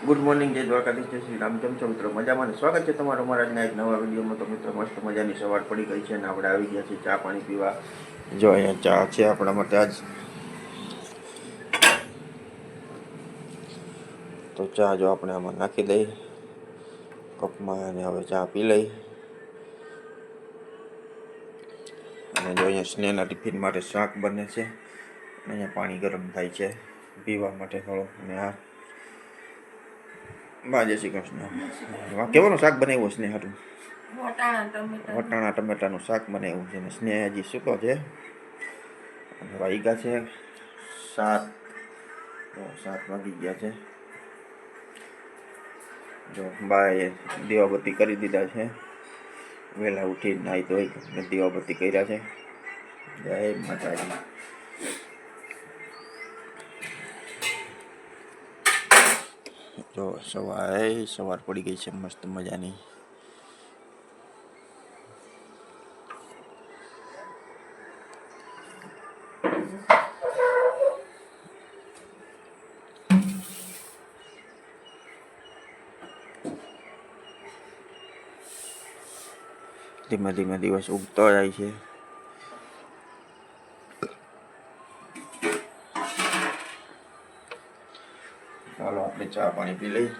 Good morning, જય દ્વારકાધીશ, જય શ્રી રામ. કેમ છો મિત્રો? મજામાં ને? સ્વાગત છે તમારું અમારા આજના એક નવા વિડીયોમાં. તો મિત્રો મસ્ત મજાની સવાર પડી ગઈ છે અને આપણે આવી ગયા છીએ ચા પાણી પીવા. જો અહીંયા ચા છે આપણા માટે આજ. તો ચા જો આપણે આમાં નાખી દઈએ કપમાં અને હવે ચા પી લઈ. અને જો અહીંયા સ્નેહના ટિફિન માટે શાક બને છે. અહીંયા પાણી ગરમ થાય છે પીવા માટે થોડો. અને આ બા જય શ્રી કૃષ્ણ. કેવાનું શાક બનાવ્યું સ્નેહ હાટું? વટાણા ટમેટાનું શાક બનાવ્યું છે. સ્નેહ હજી સૂતો છે. વાગ્યા છે 7 વાગી ગયા છે. જો બાએ દીવાબત્તી કરી દીધા છે. વહેલા ઉઠી નાહી ધોઈ દીવાબત્તી કર્યા છે. જય માતાજી. જો સવાર પડી ગઈ છે મસ્ત મજાની. ધીમે ધીમે દિવસ ઉગતો જાય છે. ચાલો આપણે ચા પાણી પી લઈ.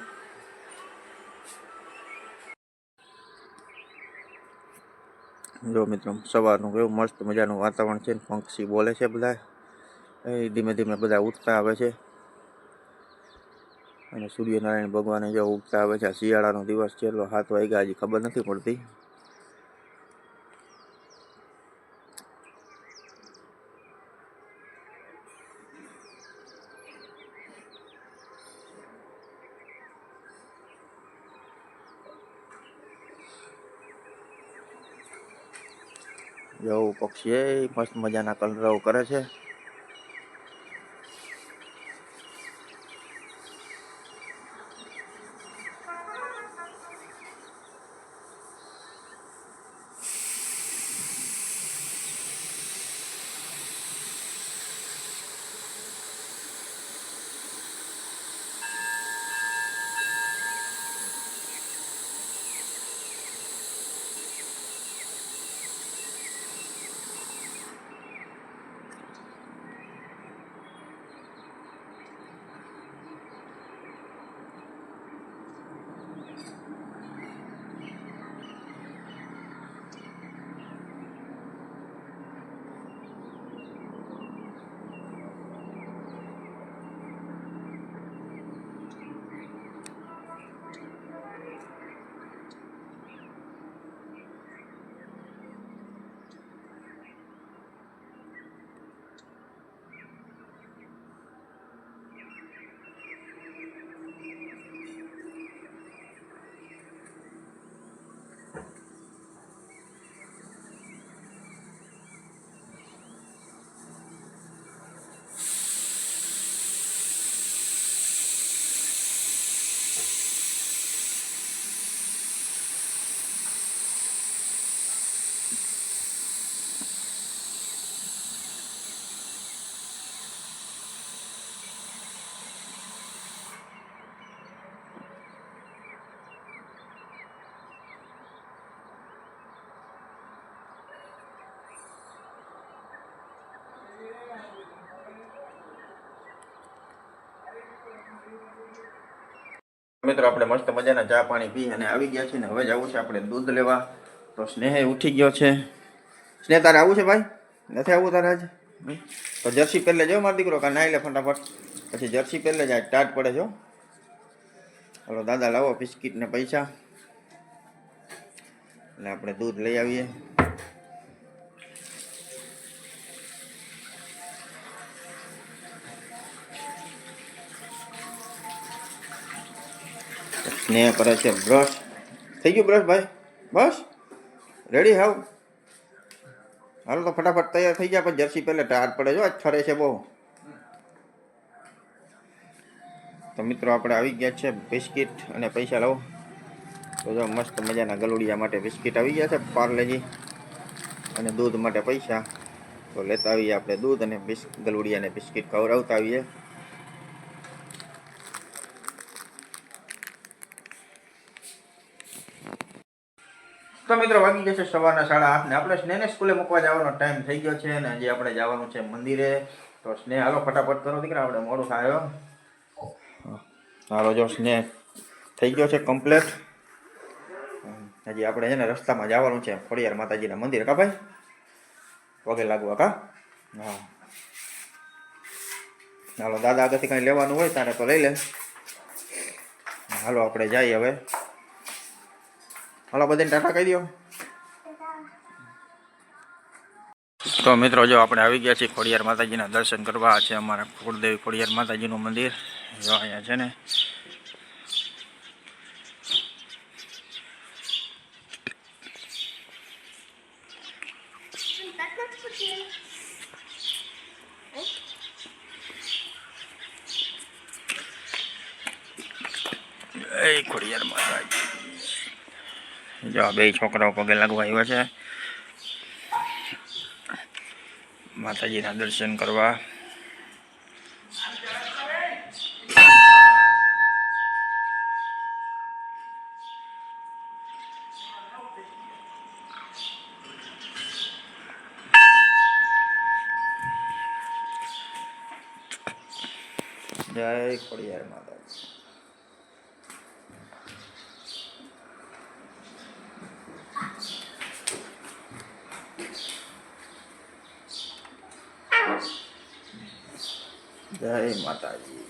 જો મિત્રો સવારનું કેવું મસ્ત મજાનું વાતાવરણ છે. પંક્ષી બોલે છે બધા. ધીમે ધીમે બધા ઉઠતા આવે છે. અને સૂર્યનારાયણ ભગવાને જો ઉગતા આવે છે. શિયાળાનો દિવસ છે એટલે 7 વાગ્યા હજી ખબર નથી પડતી. જો પક્ષી મસ્ત મજાના કલરવ કરે છે. મિત્રો આપણે મસ્ત મજાના ચા પાણી પી અને આવી ગયા છીએ ને હવે જવું છે આપણે દૂધ લેવા. તો સ્નેહ ઉઠી ગયો છે. સ્નેહ તારે આવું છે ભાઈ? નથી આવવું તારે આજે? તો જર્સી પહેલે જાઓ મારો દીકરો, કા નાઈ લે ફટાફટ. પછી જર્સી પહેલે જાય ટાટ પડે જો. હલો દાદા લાવો બિસ્કિટ ને પૈસા. એટલે આપણે દૂધ લઈ આવીએ. સ્નેહ કરે છે બ્રશ. થઈ ગયું બ્રશ ભાઈ? બસ રેડી હાવ? હાલો તો ફટાફટ તૈયાર થઈ ગયા. પછી જર્સી પહેલે ટાટ પડે જો, આજ ઠરે છે બહુ. તો મિત્રો આપણે આવી ગયા છે બિસ્કિટ અને પૈસા લાવો. તો જો મસ્ત મજાના ગલુડિયા માટે બિસ્કિટ આવી ગયા છે પાર્લેજી, અને દૂધ માટે પૈસા. તો લેતા આવીએ આપણે દૂધ અને ગલુડિયાને બિસ્કિટ ખવડાવતા આવીએ. તો મિત્રો વાગી જશે સવારના 8:30 ને આપણે સ્નેહને સ્કૂલે મૂકવા જવાનો ટાઈમ થઈ ગયો છે અને હજી આપણે જવાનું છે મંદિરે. તો સ્નેહ હાલો ફટાફટ કરો દીકરા, આપણે મોડું થાય. હાલો જો સ્નેહ થઈ ગયો છે કમ્પ્લીટ. હજી આપણે છે ને રસ્તામાં જવાનું છે ખોડિયાર માતાજીના મંદિરે. કા ભાઈ પગે લાગવા? કા હા હાલો, દાદા આગળથી કંઈ લેવાનું હોય તારે તો લઈ લે. હાલો આપણે જઈએ હવે. હાલો બધાને ટાટા કહી દો. તો મિત્રો જો આપણે આવી ગયા છીએ ખોડિયાર માતાજીના દર્શન કરવા. છે અમારા કુળદેવી ખોડિયાર માતાજીનું મંદિર. જો અહીંયા છે ને ખોડિયાર માતાજી. જો બે છોકરાઓ પગે લાગવા આવ્યા છે માતાજીના દર્શન કરવા. જય ખોડિયાર માતાજી. જય માતાજી.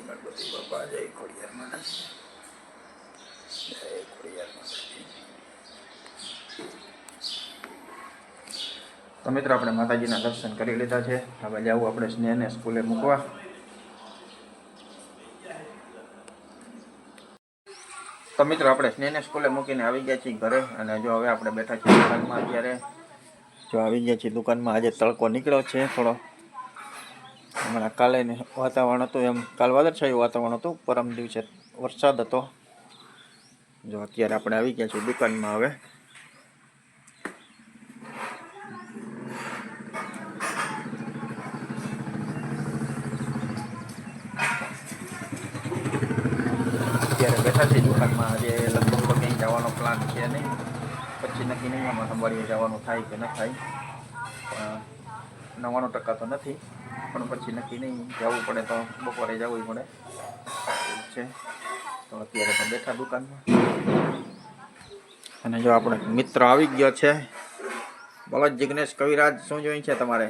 ગણપતિ બાપા. જય ખોડિયાર માતાજી. જય ખોડિયાર માતાજી. તો મિત્રો આપણે માતાજીના દર્શન કરી લીધા છે. હવે જવું આપણે સ્નેહને સ્કૂલે મૂકવા. તો મિત્રો આપણે સ્નેહને સ્કૂલે મૂકીને આવી ગયા છીએ ઘરે અને જો હવે આપણે બેઠા છીએ દુકાનમાં. અત્યારે જો આવી ગયા છીએ દુકાનમાં. આજે તડકો નીકળ્યો છે થોડો. હમણાં કાલે વાતાવરણ હતું એમ, કાલ વાદળછાયું વાતાવરણ હતું, પરમ દિવસે વરસાદ હતો. જો અત્યારે આપણે આવી ગયા છીએ દુકાનમાં. હવે અત્યારે બેઠા છીએ દુકાનમાં. આજે લગભગ તો ક્યાંય જવાનો પ્લાન છે નહીં. પછી નક્કી નહીં આમાં સંભાળીએ જવાનું થાય કે ન થાય. 99% તો નથી, પણ પછી નક્કી નહીં. જવું પડે તો બપોરે જવું પડે છે. તો અત્યારે તો બેઠા દુકાનમાં. અને જો આપણે મિત્ર આવી ગયો છે. બોલો જિગ્નેશ કવિરાજ, શું જોઈ છે તમારે?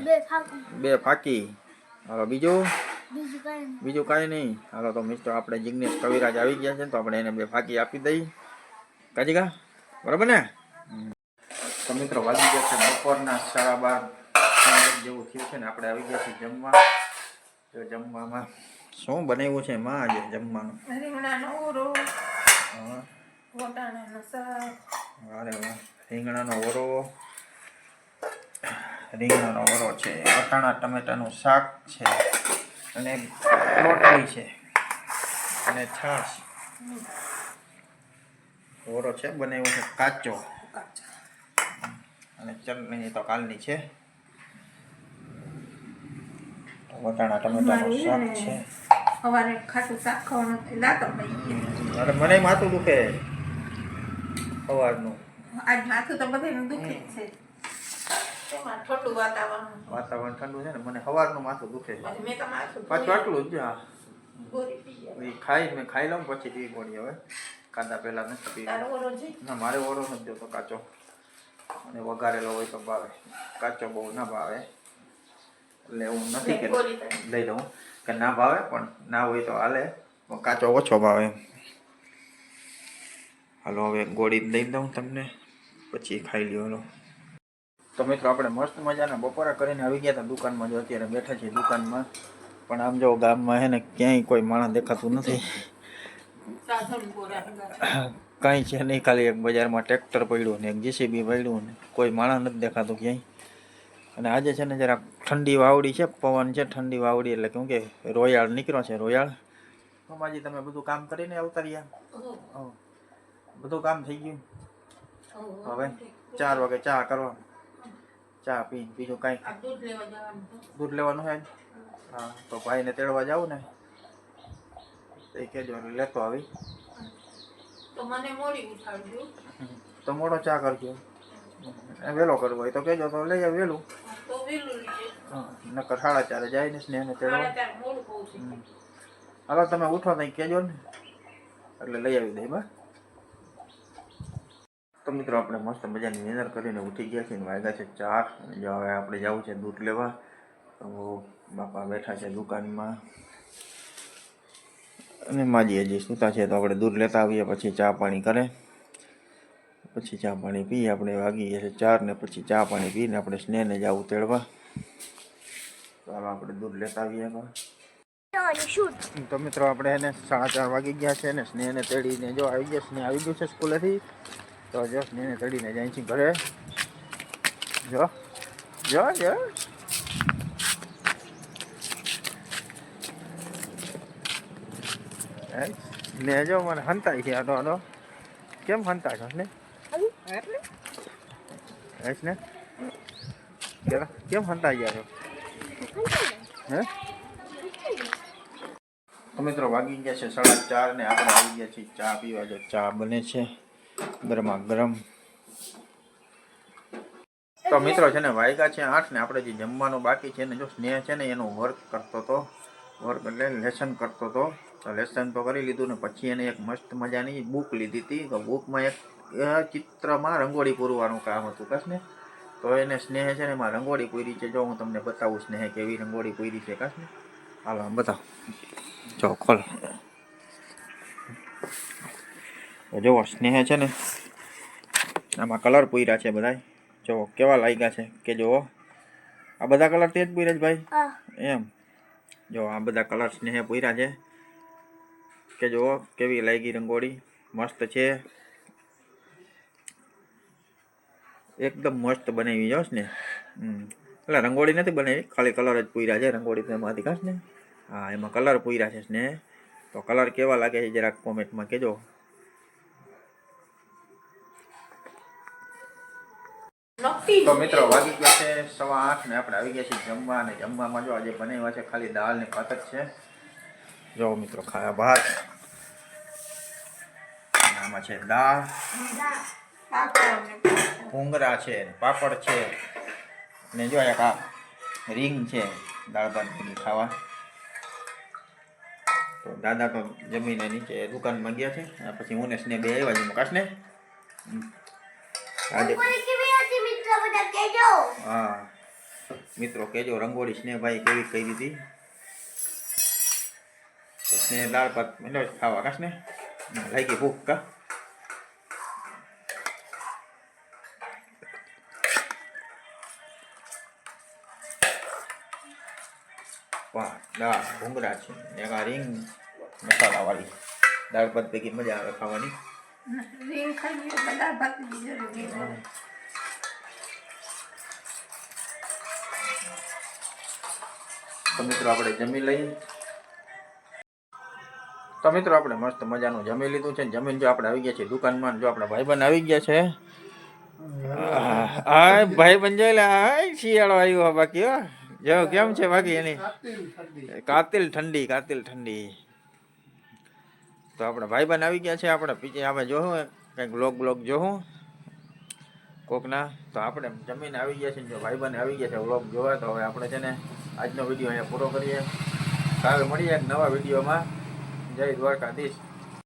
2 ફાકી. હાલો બીજું કાંઈ નહીં. હાલો તો મિત્રો આપણે જિગ્નેશ કવિરાજ આવી ગયા છે તો આપણે એને 2 ફાકી આપી દઈ. કાજીકા બરાબર ને? તો મિત્રો વાગી ગયા છે બપોરના 12:30 જેવું થયું છે ને આપણે આવી ગયા છીએ જમવા. તો જમવામાં શું બનાવ્યું છે માં આજે જમવાનું? રીંગણાનો ઓરો. હા, વટાણાનું શાક. અરે વાહ, રીંગણાનો ઓરો છે, વટાણા ટમેટાનું શાક છે અને રોટલી છે અને છાશ. ઓરો છે બનાવ્યો છે કાચો અને ચટણી તો કાલની છે. વટાણા ટમેટાનું શાક છે. સવારે ખાટું શાક ખાવાનું દાંતો અરે મને માથું દુખે સવારનું. આજ માથું તો બધાને દુખે જ છે. ઠંડુ વાતાવરણ ઠંડુ છે ને, મને સવારનું માથું દુખે. મેં તો માથું પાછું આટલું જ. હા, ગોળી પી ગયા. મેં ખાઈ લઉં પછી પીવી પડી. હવે કાંદા પહેલા નથી પીવી. ના, મારે ઓરો નથી જોતો કાચો. અને વઘારેલો હોય તો ભાવે, કાચો બહુ ના ભાવે. એટલે એવું નથી કે લઈ દઉં કે ના ભાવે, પણ ના હોય તો હાલે, કાચો ઓછો ભાવે. હાલો હવે ગોળી દઈ દઉં તમને, પછી ખાઈ લ્યો. હાલો તો મિત્રો આપણે મસ્ત મજાના બપોરા કરીને આવી ગયા હતા દુકાનમાં. જો અત્યારે બેઠા છીએ દુકાનમાં. પણ આમ જો ગામમાં હે ને ક્યાંય કોઈ માણસ દેખાતું નથી. કાંઈ છે નહીં, ખાલી એક બજારમાં ટ્રેક્ટર પડ્યું ને એક JCB પડ્યું ને કોઈ માણસ નથી દેખાતું ક્યાંય. અને આજે છે ને જરાક ઠંડી વાવડી છે, પવન છે, ઠંડી વાવડી એટલે કેમ કે રોયાળ નીકળ્યો છે. રોયાળ મામાજી તમે બધું કામ કરીને આવતા રહ્યા? બધું કામ થઈ ગયું. હવે 4 વાગે ચા કરવા, ચા પી, બીજું કાંઈ? દૂધ લેવાનું છે. હા, તો ભાઈને તેડવા જાવું ને એ કહેજો લેતો આવી. તો મને મોડી ઉઠાડજો. તો મોડો ચા કરજો. વહેલો કરવો હોય તો કહેજો તો લઈ આવ વહેલું. તો વહેલું લઈએ. હા નકર 4:30 જાય ને સ્નેહને તેડવા. 4:30 મોડું બહુ છે. હાલો તમે ઉઠો તો કહેજો ને એટલે લઈ આવી દઈ બા. તો મિત્રો આપણે મસ્ત મજાની નિંદર કરીને ઉઠી ગયા છીએ. વાગ્યા છે 4 અને જો હવે આપણે જવું છે દૂધ લેવા. તો બાપા બેઠા છે દુકાનમાં અને માજી હજી સૂતા છે. તો આપણે દૂધ લેતા આવીએ પછી ચા પાણી કરે. પછી ચા પાણી પીએ. આપણે વાગી ગયા છે 4 ને પછી ચા પાણી પીને આપણે સ્નેહને જવું તેડવા. તો હાલો આપણે દૂધ લેતા આવીએ. તો મિત્રો આપણે એને 4:30 વાગી ગયા છે ને સ્નેહને તેડીને જો આવી ગયા. સ્નેહ આવી ગયું છે સ્કૂલેથી. તો જો સ્નેહને તેડીને જાય છે ઘરે. જો જો જો ને જો મને હંતાઈ છે. આનો કેમ હંતા છો ને ને કેમ હંતાઈ ગયા છો હે? તો મિત્રો વાગી ગયા છે 4:30 ને આપણે આવી ગયા છીએ ચા પીવા. જો ચા બને છે ગરમા ગરમ. તો મિત્રો છે ને વાગ્યા છે 8 ને આપણે જે જમવાનું બાકી છે ને જો સ્નેહ છે ને એનું વર્ક કરતો હતો. વર્ક એટલે લેસન કરતો હતો. તો લેસન તો કરી લીધું ને પછી એને એક મસ્ત મજાની બુક લીધી હતી. તો બુકમાં એક ચિત્રમાં રંગોળી પૂરવાનું કામ હતું કસ ને. તો એને સ્નેહ છે ને એમાં રંગોળી પૂરી છે. જો હું તમને બતાવું સ્નેહ કેવી રંગોળી પૂરી છે કસ ને. હાલો આમ બતાવ. જો ખોલ. જો સ્નેહ છે ને આમાં કલર પૂર્યા છે બધા. જો કેવા લાગ્યા છે કે જો આ બધા કલર તે જ પૂર્યા છે ભાઈ. એમ જો આ બધા કલર સ્નેહે પૂર્યા છે કે જો કેવી લાગી રંગોળી. મસ્ત છે એકદમ મસ્ત બનાવી જોશ ને. એટલે રંગોળી નથી બનાવી ખાલી કલર જ પૂર્યા છે. રંગોળી તો એમાંથી કાશ ને. હા એમાં કલર પૂર્યા છે સ્નેહ. તો કલર કેવા લાગે છે જરાક કોમેન્ટમાં કહેજો. તો મિત્રો વાગી ગયા છે 8:15 ને આપણે આવી ગયા છીએ જમવા. અને જમવામાં જો આજે બનાવ્યા છે ખાલી દાળ ને ભાત જ છે. જો મિત્રો ખાયા ભાત. આમાં છે દાળ, ભૂંગળા છે, પાપડ છે ને જો એક આ રીંગ છે દાળ ભાત ખાવા. તો દાદા તો જમીને નીચે દુકાનમાં ગયા છે. પછી હું ને સ્નેહ બે આવ્યા છે મુકાશ ને. આજે હા મિત્રો કેજો રંગોળી સ્નેહભાઈ કેવી કરી હતી. સ્નેહ દાળ ભાત મેળો ખાવા કાશ ને. લાગી ભૂખ કા. વાહ દાળ ભૂંગળા છે એક આ રીંગ મસાલાવાળી દાળ ભાત ભેગી મજા આવે ખાવાની. રીંગ ખાઈ દાળ ભાતની જરૂરી છે. તો મિત્રો આપણે જમી લઈએ. તો મિત્રો આપણે મસ્ત મજાનું જમી લીધું છે. જમીન જો આપણે આવી ગયા છીએ દુકાનમાં. જો આપણા ભાઈબંધ આવી ગયા છે. હા ભાઈબંધ જોઈ લે. હા શિયાળો આવ્યો બાકી હો. જો કેમ છે બાકી એની કાતિલ ઠંડી. તો આપણા ભાઈબંધ આવી ગયા છે. આપણે પીછે આપણે જોવું કંઈક બ્લોગ જોવું કોકના. તો આપણે જમીને આવી ગયા છે. જો ભાઈબંધ આવી ગયા છે વ્લોગ જોવા. તો હવે આપણે છે ને આજનો વિડીયો અહીંયા પૂરો કરીએ. કાલે મળીએ એક નવા વિડીયોમાં. જય દ્વારકાધીશ.